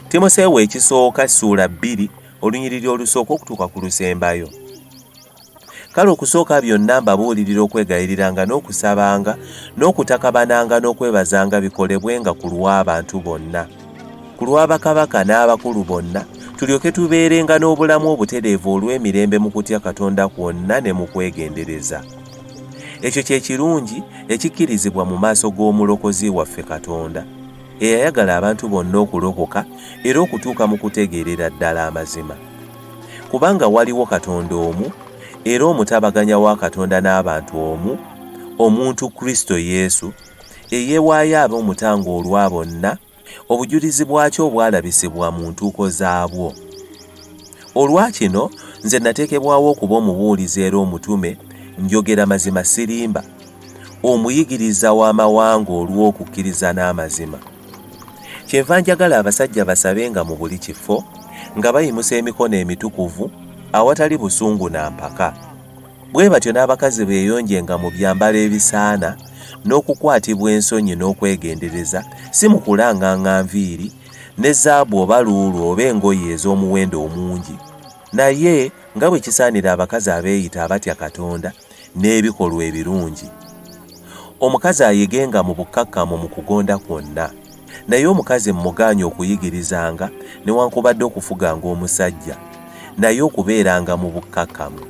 Timoseewo ekisooka ssuula 2 olunyiriri olusooka okutuuka ku lusembayo. Kale okusooka byonna mbabuulirira okwegayiriranga n'okusabanga n'okutakabananga n'okwebazanga bikolebwenga ku lw'abantu bonna, ku lw'abakabaka n'abakulu bonna, tulyoke tubeerenga n'obulamu obutereevu olw'emirembe mu kutya Katonda kwonna ne mu kwegendereza. Ekyo kye kirungi ekikkirizibwa mu maaso g'Omulokozi waffe Katonda, eyayagala abantu bonna okulokoka era okutuuka mu kutegeerera ddala amazima. Kubanga waliwo Katonda omu, era omutabaganya wa Katonda n'abantu omu, omuntu Kristo Yesu, eyeewaayo abe omutango olwa bonna, obujulizi bwakyo obwalabisibwa mu ntuuko zaabwo. Olwa kino nze nateekebwawo okuba omubuulizi era omutume, njogera mazima sirimba, omuyigiriza w'amawanga olw'okukkiriza n'amazima. Kyenva njagala abasajja basabenga mu buli kifo, nga bayimusa emikono emitukuvu, awatali busungu na mpaka. Bwe batyo n'abakazi beeyonjenga mu byambalo ebisaana, n'okukwatibwa ensonyi n'okwegendereza, si mu kulanganga nviiri, ne zaabu oba luulu oba engoye ez'omuwendo omungi, naye nga bwe kisaanira abakazi abeeyita abatya Katonda n'ebikolwa ebirungi. Omukazi ayigenga mu bukkakkamu mu kugonda kwonna, naye omukazi mmugaanye okuyigirizanga newankubadde okufuganga omusajja, naye okubeeranga mu bukkakkamu.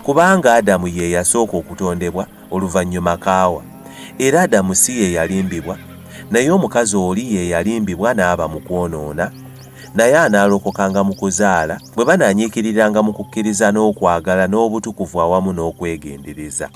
Kubanga Adamu ye yasooka okutondebwa oluvannyuma kaawa, era Adamu si ye yalimbibwa, naye omukazi oli ye yalimbibwa n'aba mu kwonoona, naye anaalokokanga mu kuzaala bwe banaanyiikiriranga mu kukkiriza n'okwagala n'obutukuvu awamu n'okwegendereza.